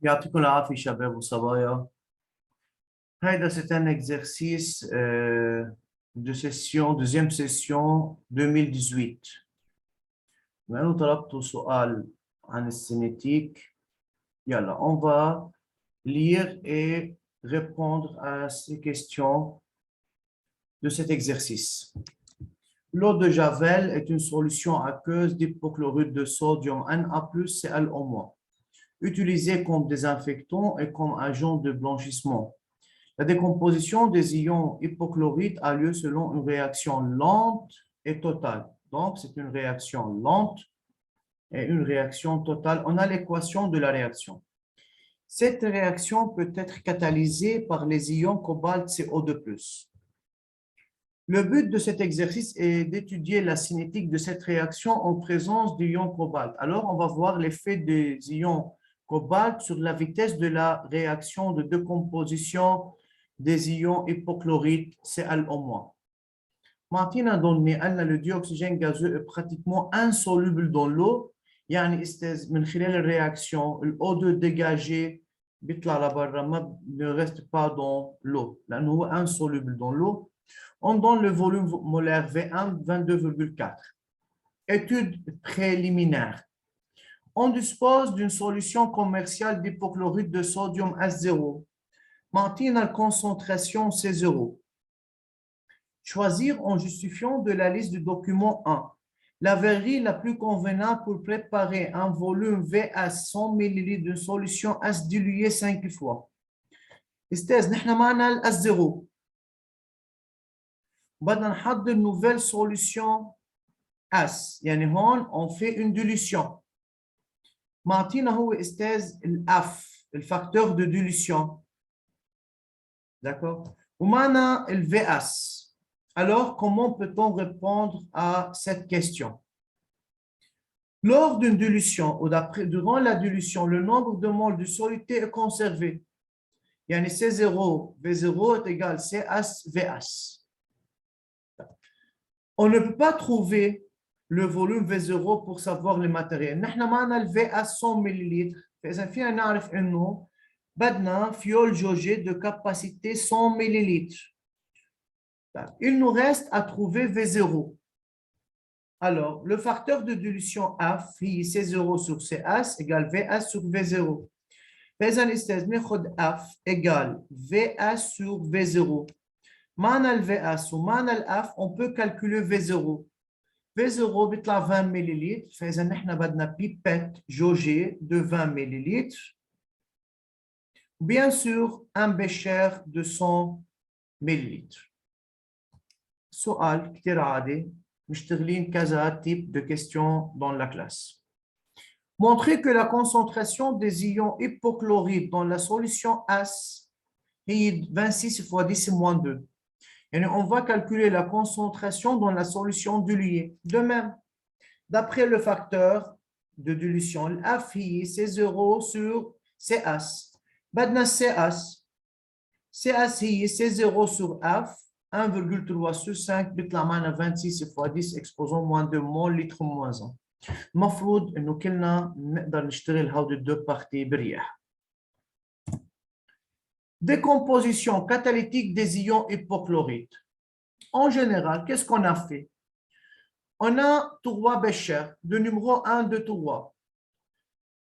يعطيكم العافية شباب وصبايا. هيدا c'est un exercice de session, deuxième session 2018. لأنه طلبتوا سؤال عن السينيتيك. يلا, on va lire et répondre à ces questions de cet exercice. L'eau de Javel est une solution aqueuse d'hypochlorite de sodium Na+, Cl-. Utilisée comme désinfectant et comme agent de blanchissement. La décomposition des ions hypochlorite a lieu selon une réaction lente et totale. Donc, c'est une réaction lente et une réaction totale. On a l'équation de la réaction. Cette réaction peut être catalysée par les ions cobalt CO2+. Le but de cet exercice est d'étudier la cinétique de cette réaction en présence d'ions cobalt. Alors, on va voir l'effet des ions cobalt sur la vitesse de la réaction de décomposition des ions hypochlorite Cl-. معطينا donné أن le dioxygène gazeux est pratiquement insoluble dans l'eau. يعني استاذ من خلال الرياكشن ال O2 dégagé بيطلع لبرا ne reste pas dans l'eau لأنه هو insoluble dans l'eau. On donne le volume molaire V1 22,4. Étude préliminaire. On dispose d'une solution commerciale d'hypochlorite de sodium S0. Maintenir la concentration C0. Choisir en justifiant de la liste du document 1. La verrerie la plus convenable pour préparer un volume VS 100 ml de solution S diluée 5 fois. استاذ نحن معنا ال S0. بدنا نحضر nouvelle solution S. يعني هون on fait une dilution. معطينا هو استاذ ال F, le facteur de dilution. D'accord? ومعنا le VS. Alors, comment peut-on répondre à cette question? Lors d'une dilution ou durant la dilution, le nombre de moles de soluté est conservé. Yani C0, V0 est égal CS, VS. On ne peut pas trouver le volume V0 pour savoir le matériel. Nous avons le VS 100 ml. فإذا فينا نعرف إنه بدنا فيول جوجي de capacité 100 ml. Il nous reste à trouver V0. Alors, le facteur de dilution F, C0 sur CS égale VS sur V0. فإذا الأستاذ ناخذ F égale VS sur V0. معنا le VS ومعنا le F, on peut calculer V0. V0 بيطلع 20 ملل. فإذا نحن بدنا pipette jaugée de 20 ml. Bien sûr, un bécher de 100 ml. سؤال كتير عادي. مشتغلين كذا type de questions dans la classe. Montrer que la concentration des ions hypochlorite dans la solution S est 26 fois 10 moins 2. Et on va calculer la concentration dans la solution diluée. De même, d'après le facteur de dilution, F c'est 0 sur CS. بدنا CS. CS c'est 0 sur F. 1,3 sur 5 بيطلع معنا 26 fois 10 exposant moins 2 mol litre moins 1. المفروض انه كلنا نقدر نشتغل هودي الدو بارتي بريح. Décomposition catalytique des ions hypochlorite. En général, qu'est-ce qu'on a fait? On a 3 béchers, de numéro 1, 2, 3.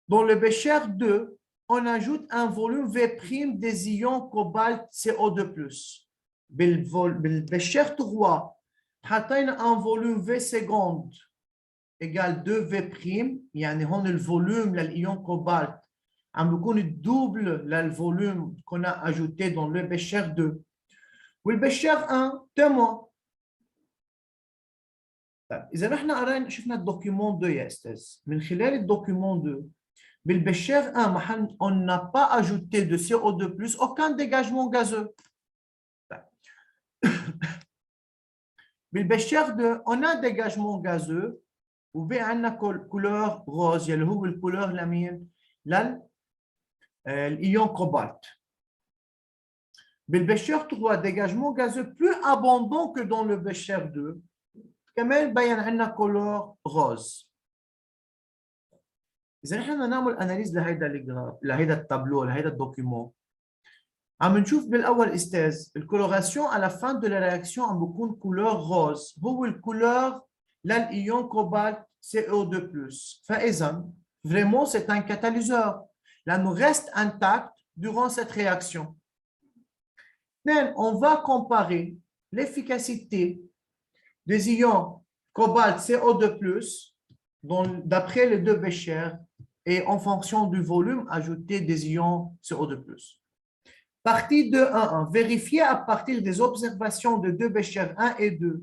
Dans le bécher 2, on ajoute un volume V' des ions cobalt CO2+. بالبشر 3 حطينا un volume V seconde égale 2V'. يعني هون الفوليوم للإيون كوبالت عم بيكون الدوبل للفوليوم qu'on a ajouté dans le bécher 2. والبشر 1 تمام. طيب إذا نحن قرينا شفنا الدوكيومون 2 يا أستاذ. من خلال الدوكيومون 2 بالبشر 1 on n'a pas ajouté de CO2+, aucun dégagement gazeux. بالبشر 2 on a dégagement gazeux وبقى عندنا couleur rose اللي هو الكولور لمين؟ للإيون كوبالت. بالبشر 3 dégagement gazeux plus abondant que dans le bécher 2. كمان بين عندنا couleur rose. إذا نحن بدنا نعمل أناليز لهيدا التابلو لهيدا الدوكيومون عم نشوف بالأول أستاذ الكولوراسيون à la fin de la réaction عم بكون couleur rose هو الكولور للإيون كوبالت CO2+. فإذا vraiment c'est un catalyseur لأنه reste intact durant cette réaction. Then, on va comparer l'efficacité des ions cobalt CO2+, d'après les deux Bécher et en fonction du volume ajouté des ions CO2+. Partie 2.1.1. Vérifier à partir des observations de deux Bécher 1 et 2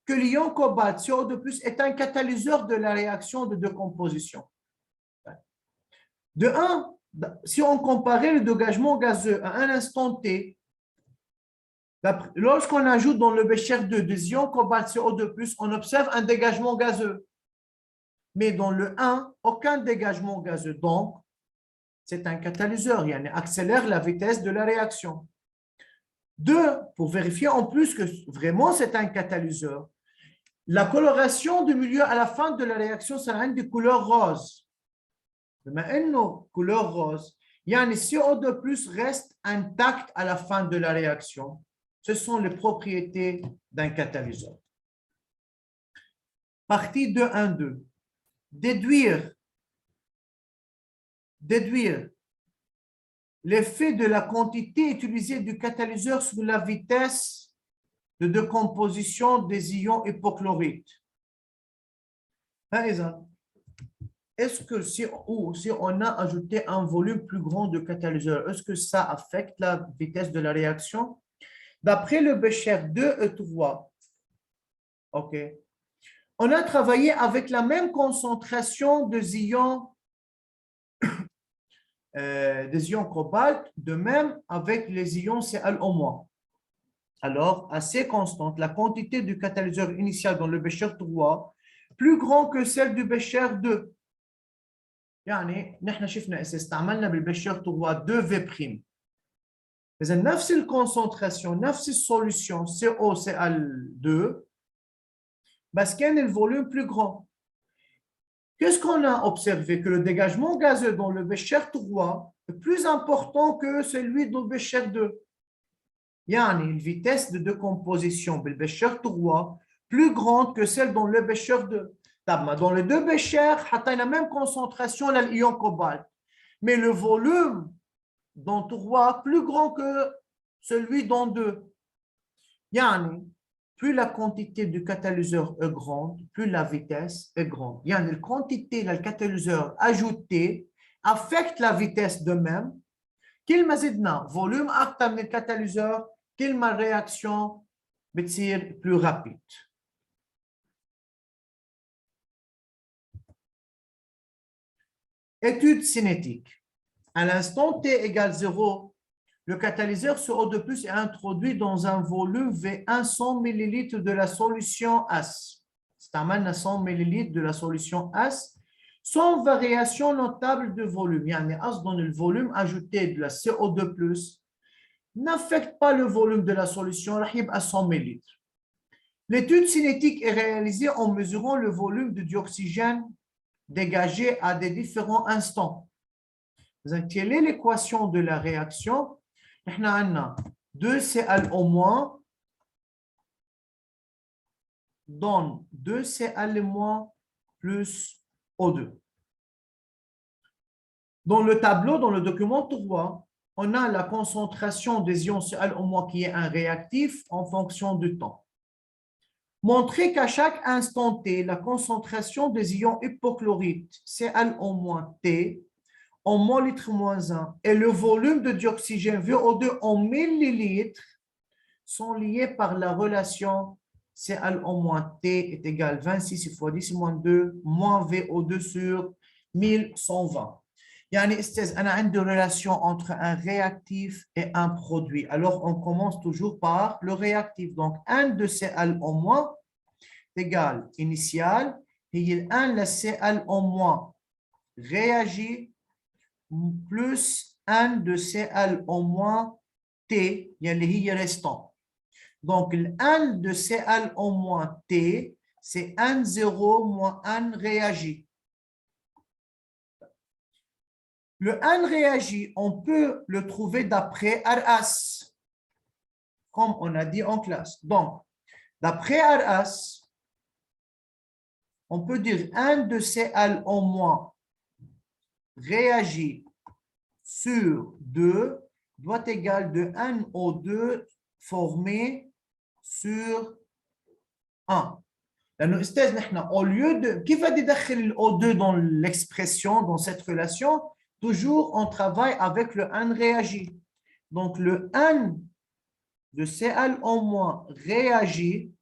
que l'ion cobalt CO2+ est un catalyseur de la réaction de décomposition. De 1, si on comparait le dégagement gazeux à un instant T, lorsqu'on ajoute dans le Bécher 2 des ions cobalt CO2+, on observe un dégagement gazeux. Mais dans le 1, aucun dégagement gazeux. Donc, c'est un catalyseur, il accélère la vitesse de la réaction. 2, pour vérifier en plus que vraiment c'est un catalyseur, la coloration du milieu à la fin de la réaction sera une des couleurs roses. Maintenant, couleur rose, CO2+ reste intact à la fin de la réaction. Ce sont les propriétés d'un catalyseur. Partie 2.1.2. Déduire l'effet de la quantité utilisée du catalyseur sur la vitesse de décomposition des ions hypochlorites. Par exemple, est-ce que si on a ajouté un volume plus grand de catalyseur, est-ce que ça affecte la vitesse de la réaction? D'après le Bécher 2 et 3, OK, on a travaillé avec la même concentration des ions cobalt, de même avec les ions Cl-. Alors, assez constante, la quantité du catalyseur initial dans le Bécher 3 plus grand que celle du Bécher 2. يعني نحن شفنا استعملنا بالبشر 3 2V'. إذا نفس الكونسنتراسيون نفس السوليوشن COCl2 بس كان le volume plus grand. Qu'est-ce qu'on a observé? Que le dégagement gazeux dans le Bécher 3 est plus important que celui dans le Bécher 2. يعني une vitesse de décomposition dans le Bécher 3 plus grande que celle dans le Bécher 2. Dans les deux Bécher, on a la même concentration de l'ion cobalt, mais le volume dans 3 plus grand que celui dans 2. Yani, plus la quantité du catalyseur est grande, plus la vitesse est grande. Yani, la quantité du catalyseur ajouté affecte la vitesse de même. Qu'il mazidna volume acta من catalyseur, qu'il ma réaction بتصير plus rapide. Étude cinétique. À l'instant t égale 0, le catalyseur CO2+ est introduit dans un volume V1 100 ml de la solution AS. C'est un 100 ml de la solution AS sans variation notable de volume. Yani AS dans le volume ajouté de la CO2+ n'affecte pas le volume de la solution à 100 ml. L'étude cinétique est réalisée en mesurant le volume de dioxygène dégagé à des différents instants. Quelle est l'équation de la réaction? On a 2Cl- donne 2Cl- plus O2. Dans le tableau, dans le document 3, on a la concentration des ions Cl- qui est un réactif en fonction du temps. Montrer qu'à chaque instant T, la concentration des ions hypochlorites Cl-T en mol-litre moins 1 et le volume de dioxygène VO2 en millilitres sont liés par la relation Cl-T est égal 26 fois 10 moins 2 moins VO2 sur 1120. يعني استاذ أنا عندي relation entre un réactif et un produit. Alors on commence toujours par le réactif. Donc 1 de Cl en moins égale initial et 1 de Cl en moins réagit plus 1 de Cl en moins T, qui est restant. Donc, le 1 de Cl en moins T, c'est 1, 0 moins 1 réagi. Le N réagi, on peut le trouver d'après RS, comme on a dit en classe. Donc, d'après RS, on peut dire N de Cl en moins réagit sur 2 doit égal de NO2 formé sur 1. لأنه أستاذ نحن au lieu de كيف بدي أدخل ال O2 dans l'expression dans cette relation toujours on travaille avec le N réagi. Donc le N de Cl en moins réagit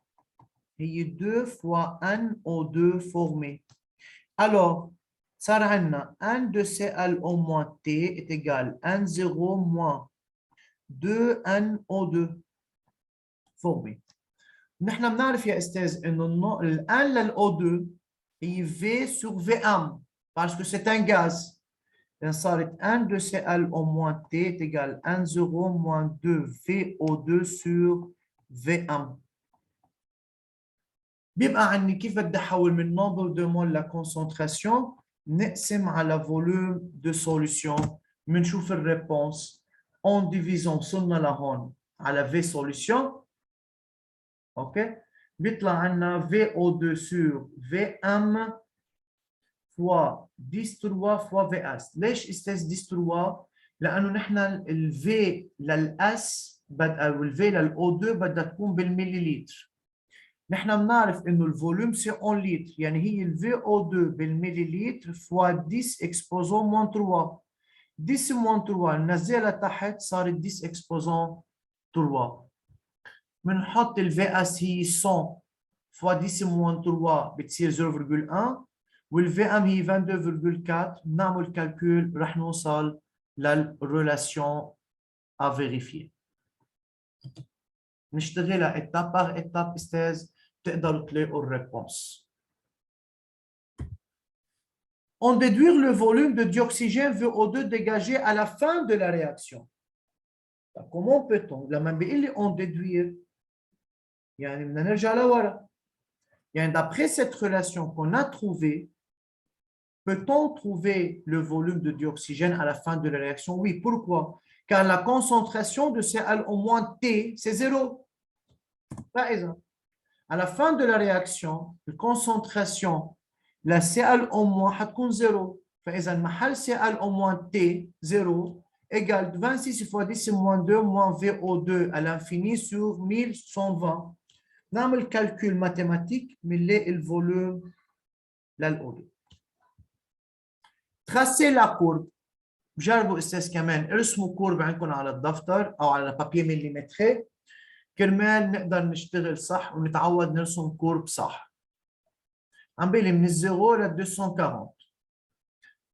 et 2 fois NO2 formé. Alors صار عندنا N de Cl au moins T est égal à N0 moins 2NO2 formé. نحن بنعرف يا أستاذ إنه ال N للO2 هي V sur Vm parce que c'est un gaz. صارت N de Cl au moins T est égal à N0 moins 2 VO2 sur Vm. بيبقى عندي كيف بدي أحول من nombre de mol la concentration نقسم على volume de solution بنشوف الريبونس en divisant وصلنا لهون على V solution اوكي بيطلع عندنا VO2 sur VM fois 10 fois VS. ليش استاذ 10 لانه نحن ال V للS او ال V للO2 بدها تكون بالمليلتر. نحن بنعرف انه الفوليوم سي اون لتر يعني هي ال VO2 بالمليلتر فوا 10 اكسبوزون موان 3 10 موان 3 ننزلها تحت صارت 10 اكسبوزون 3 بنحط ال VS هي 100 فوا 10 موان 3 بتصير 0.1 وال VM هي 22.4 بنعمل كالكول رح نوصل للريلاسيون à vérifier. نشتغلها étape par étape استاذ تقدروا تلاقوا الريبونس. On déduire le volume de dioxygène VO2 dégagé à la fin de la réaction. Comment peut-on? لما بيقول لي on déduire يعني بدنا نرجع لورا. يعني d'après cette relation qu'on a trouvée, peut-on trouver le volume de dioxygène à la fin de la réaction? Oui. Pourquoi? Car la concentration de Cl au moins T, c'est 0. Par exemple, à la fin de la réaction, la concentration, la Cl au moins هتكون 0. فإذا محل Cl au moins T 0 égale 26 fois 10 moins 2 moins VO2 à l'infini sur 1120. نعمل calcul mathématique بنلاقي الفوليوم للO2. Tracez la courbe. جربوا استاذ كمان ارسموا كورب عندكم على الدفتر او على بابير مليمتري كرمال نقدر نشتغل صح ونتعود نرسم كورب صح. عم بيقول من 0 ل 240.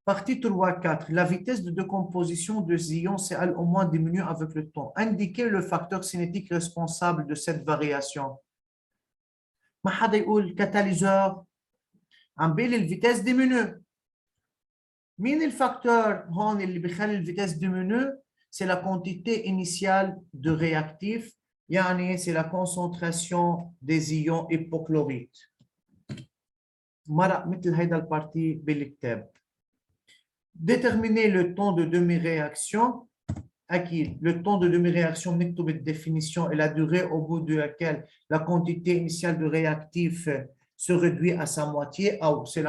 Partie 3-4. La vitesse de décomposition de ions Cl au moins diminue avec le temps. Indiquez le facteur cinétique responsable de cette variation. ما حدا يقول catalyseur. عم بيقول الفيتاس diminue. مين الفاكتور هون اللي بيخلي الفيتاس diminue؟ C'est la quantité initiale de réactif, يعني c'est la concentration des ions hypochlorite. مرق مثل هيدا البارتي بالكتاب. Déterminer le temps de demi-réaction. أكيد le temps de demi-réaction بنكتب الديفينيشن et la durée au bout de laquelle la quantité initiale de réactif se réduit à sa moitié, ou c'est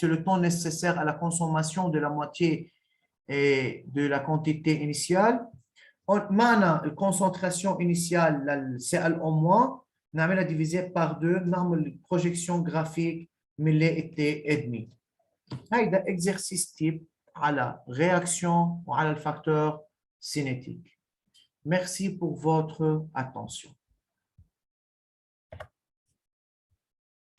le temps nécessaire à la consommation de la moitié de la quantité initiale. معنا la concentration initiale, Cl au moins, نعملها divisé par 2, نعمل projection graphique ملي et demi. هيدا exercice type على réaction وعلى le facteur cinétique. Merci pour votre attention.